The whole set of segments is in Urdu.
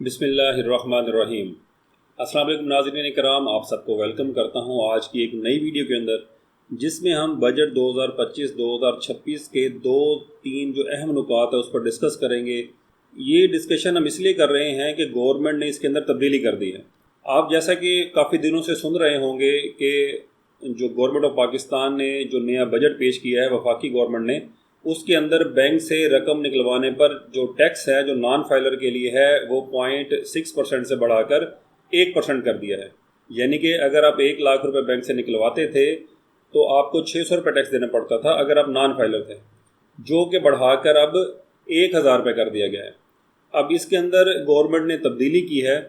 بسم اللہ الرحمن الرحیم۔ السلام علیکم ناظرین کرام، آپ سب کو ویلکم کرتا ہوں آج کی ایک نئی ویڈیو کے اندر، جس میں ہم بجٹ 2025-2026 کے دو تین جو اہم نکات ہیں اس پر ڈسکس کریں گے۔ یہ ڈسکشن ہم اس لیے کر رہے ہیں کہ گورنمنٹ نے اس کے اندر تبدیلی کر دی ہے۔ آپ جیسا کہ کافی دنوں سے سن رہے ہوں گے کہ جو گورنمنٹ آف پاکستان نے جو نیا بجٹ پیش کیا ہے وفاقی گورنمنٹ نے، اس کے اندر بینک سے رقم نکلوانے پر جو ٹیکس ہے جو نان فائلر کے لیے ہے وہ 0.6% سے بڑھا کر 1% کر دیا ہے۔ یعنی کہ اگر آپ 1 لاکھ روپے بینک سے نکلواتے تھے تو آپ کو 600 روپے ٹیکس دینا پڑتا تھا اگر آپ نان فائلر تھے، جو کہ بڑھا کر اب 1000 روپے کر دیا گیا ہے۔ اب اس کے اندر گورنمنٹ نے تبدیلی کی ہے،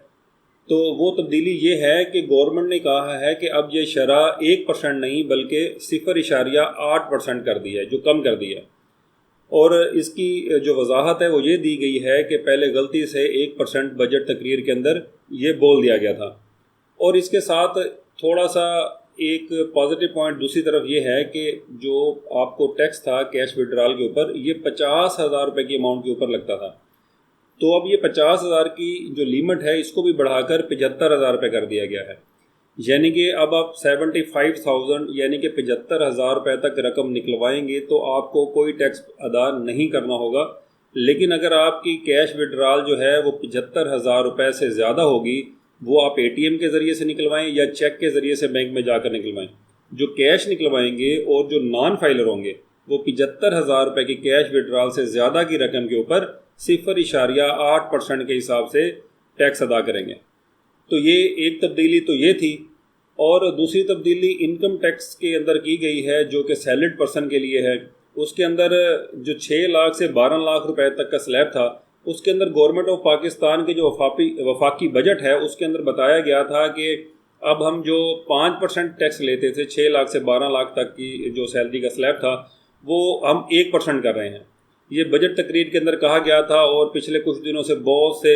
تو وہ تبدیلی یہ ہے کہ گورنمنٹ نے کہا ہے کہ اب یہ شرح 1% نہیں بلکہ 0.8% کر دی ہے، جو کم کر دی ہے۔ اور اس کی جو وضاحت ہے وہ یہ دی گئی ہے کہ پہلے غلطی سے 1% بجٹ تقریر کے اندر یہ بول دیا گیا تھا۔ اور اس کے ساتھ تھوڑا سا ایک پازیٹیو پوائنٹ دوسری طرف یہ ہے کہ جو آپ کو ٹیکس تھا کیش وڈرال کے اوپر، یہ 50,000 روپے کی اماؤنٹ کے اوپر لگتا تھا، تو اب یہ 50,000 کی جو لیمٹ ہے اس کو بھی بڑھا کر 75,000 روپے کر دیا گیا ہے۔ یعنی کہ اب آپ 75,000 یعنی کہ 75,000 روپے تک رقم نکلوائیں گے تو آپ کو کوئی ٹیکس ادا نہیں کرنا ہوگا۔ لیکن اگر آپ کی کیش وڈرال جو ہے وہ 75,000 روپے سے زیادہ ہوگی، وہ آپ ATM کے ذریعے سے نکلوائیں یا چیک کے ذریعے سے بینک میں جا کر نکلوائیں۔ جو کیش نکلوائیں گے اور جو نان فائلر ہوں گے وہ 75,000 روپے کی کیش وڈرال سے زیادہ کی رقم کے اوپر 0.8% کے حساب سے ٹیکس ادا کریں گے۔ تو یہ ایک تبدیلی تو یہ تھی، اور دوسری تبدیلی انکم ٹیکس کے اندر کی گئی ہے جو کہ سیلڈ پرسن کے لیے ہے۔ اس کے اندر جو 6 لاکھ سے 12 لاکھ روپے تک کا سلیب تھا، اس کے اندر گورنمنٹ آف پاکستان کے جو وفاقی بجٹ ہے اس کے اندر بتایا گیا تھا کہ اب ہم جو 5% ٹیکس لیتے تھے 6 لاکھ سے 12 لاکھ تک کی جو سیلری کا سلیب تھا وہ ہم 1% کر رہے ہیں۔ یہ بجٹ تقریر کے اندر کہا گیا تھا، اور پچھلے کچھ دنوں سے بہت سے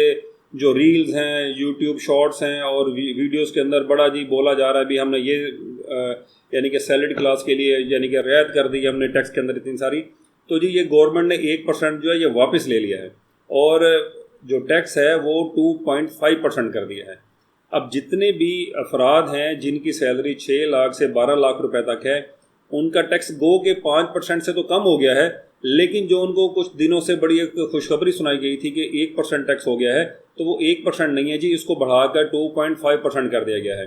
جو ریلز ہیں، یوٹیوب شارٹس ہیں اور ویڈیوز کے اندر بڑا بولا جا رہا ہے بھی ہم نے یہ یعنی کہ سیلڈ کلاس کے لیے یعنی کہ رعایت کر دی ہم نے ٹیکس کے اندر اتنی ساری۔ تو یہ گورنمنٹ نے 1% جو ہے یہ واپس لے لیا ہے، اور جو ٹیکس ہے وہ 2.5% کر دیا ہے۔ اب جتنے بھی افراد ہیں جن کی سیلری 6 لاکھ سے 12 لاکھ روپے تک ہے، ان کا ٹیکس گو کہ 5% سے تو کم ہو گیا ہے، لیکن جو ان کو کچھ دنوں سے بڑی ایک خوشخبری سنائی گئی تھی کہ 1% ٹیکس ہو گیا ہے، تو وہ 1% نہیں ہے جی، اس کو بڑھا کر 2.5% کر دیا گیا ہے۔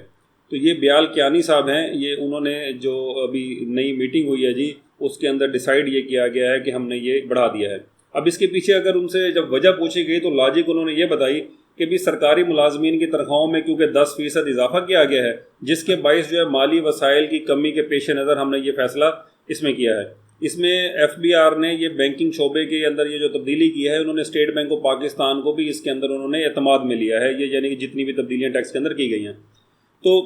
تو یہ بیال کیانی صاحب ہیں، یہ انہوں نے جو ابھی نئی میٹنگ ہوئی ہے جی، اس کے اندر ڈیسائیڈ یہ کیا گیا ہے کہ ہم نے یہ بڑھا دیا ہے۔ اب اس کے پیچھے اگر ان سے جب وجہ پوچھی گئی تو لاجک انہوں نے یہ بتائی کہ بھی سرکاری ملازمین کی تنخواہوں میں کیونکہ 10% اضافہ کیا گیا ہے، جس کے باعث جو ہے مالی وسائل کی کمی کے پیش نظر ہم نے یہ فیصلہ اس میں کیا ہے۔ اس میں FBR نے یہ بینکنگ شعبے کے اندر یہ جو تبدیلی کی ہے، انہوں نے اسٹیٹ بینک آف پاکستان کو بھی اس کے اندر انہوں نے اعتماد میں لیا ہے، یہ یعنی کہ جتنی بھی تبدیلیاں ٹیکس کے اندر کی گئی ہیں۔ تو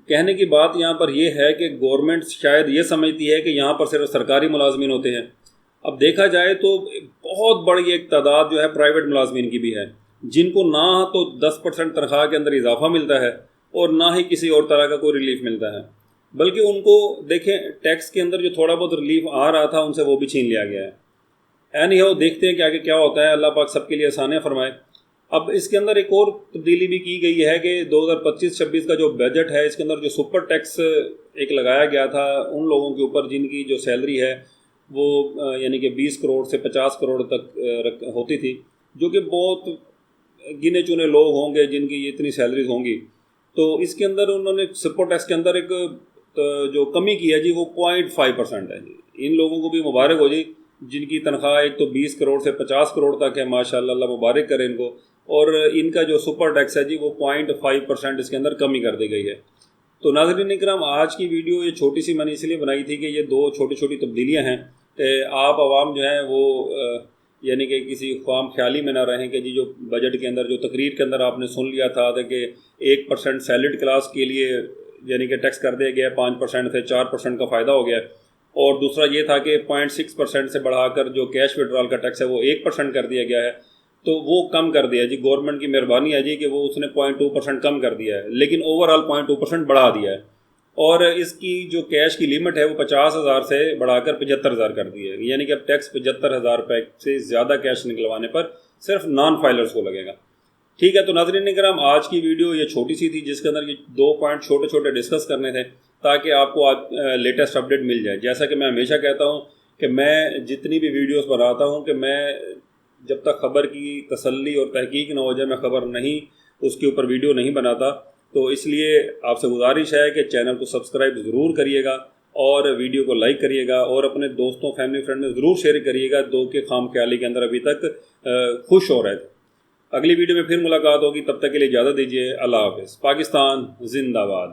کہنے کی بات یہاں پر یہ ہے کہ گورنمنٹ شاید یہ سمجھتی ہے کہ یہاں پر صرف سرکاری ملازمین ہوتے ہیں۔ اب دیکھا جائے تو بہت بڑی ایک تعداد جو ہے پرائیویٹ ملازمین کی بھی ہے، جن کو نہ تو 10% تنخواہ کے اندر اضافہ ملتا ہے اور نہ ہی کسی اور طرح کا کوئی ریلیف ملتا ہے، بلکہ ان کو دیکھیں ٹیکس کے اندر جو تھوڑا بہت ریلیف آ رہا تھا ان سے وہ بھی چھین لیا گیا ہے۔ اینی ہو، دیکھتے ہیں کہ آگے کیا ہوتا ہے، اللہ پاک سب کے لیے آسانیاں فرمائے۔ اب اس کے اندر ایک اور تبدیلی بھی کی گئی ہے کہ 2025-26 کا جو بجٹ ہے اس کے اندر جو سپر ٹیکس ایک لگایا گیا تھا ان لوگوں کے اوپر جن کی جو سیلری ہے وہ یعنی کہ 20 کروڑ سے 50 کروڑ تک ہوتی تھی، جو کہ بہت گنے چنے لوگ ہوں گے جن کی اتنی سیلریز ہوں گی۔ تو اس کے اندر انہوں نے سپر ٹیکس کے اندر ایک جو کمی کی ہے جی وہ 0.5% ہے جی۔ ان لوگوں کو بھی مبارک ہو جی جن کی تنخواہ ایک تو 20 کروڑ سے 50 کروڑ تک ہے، ماشاءاللہ اللہ مبارک کرے ان کو، اور ان کا جو سپر ٹیکس ہے جی وہ 0.5% اس کے اندر کمی کر دی گئی ہے۔ تو ناظرین اکرام، آج کی ویڈیو یہ چھوٹی سی میں نے اس لیے بنائی تھی کہ یہ دو چھوٹی چھوٹی تبدیلیاں ہیں کہ آپ عوام جو ہیں وہ یعنی کہ کسی خام خیالی میں نہ رہیں کہ جی جو بجٹ کے اندر جو تقریر کے اندر آپ نے سن لیا تھا کہ 1% سیلڈ کلاس کے لیے یعنی کہ ٹیکس کر دیا گیا، 5% سے 4% کا فائدہ ہو گیا، اور دوسرا یہ تھا کہ 0.6% سے بڑھا کر جو کیش وڈرال کا ٹیکس ہے وہ 1% کر دیا گیا ہے۔ تو وہ کم کر دیا جی، گورنمنٹ کی مہربانی ہے جی کہ وہ اس نے 0.2% کم کر دیا ہے، لیکن اوورآل 0.2% بڑھا دیا ہے، اور اس کی جو کیش کی لیمٹ ہے وہ 50,000 سے بڑھا کر 75,000 کر دی ہے۔ یعنی کہ اب ٹیکس 75,000 روپے سے زیادہ کیش نکلوانے پر صرف نان فائلرز کو لگے گا۔ ٹھیک ہے، تو ناظرین کرام آج کی ویڈیو یہ چھوٹی سی تھی جس کے اندر یہ 2 پوائنٹ چھوٹے چھوٹے ڈسکس کرنے تھے تاکہ آپ کو لیٹسٹ اپڈیٹ مل جائے۔ جیسا کہ میں ہمیشہ کہتا ہوں کہ میں جتنی بھی ویڈیوز بناتا ہوں کہ میں جب تک خبر کی تسلی اور تحقیق نہ ہو جائے میں خبر نہیں اس کے اوپر ویڈیو نہیں بناتا۔ تو اس لیے آپ سے گزارش ہے کہ چینل کو سبسکرائب ضرور کریے گا اور ویڈیو کو لائک کریے گا اور اپنے دوستوں فیملی فرینڈ میں ضرور شیئر کریے گا کے خام خیالی کے اندر ابھی تک خوش ہو رہے تھے۔ اگلی ویڈیو میں پھر ملاقات ہوگی، تب تک کے لیے اجازت دیجیے، اللہ حافظ۔ پاکستان زندہ باد۔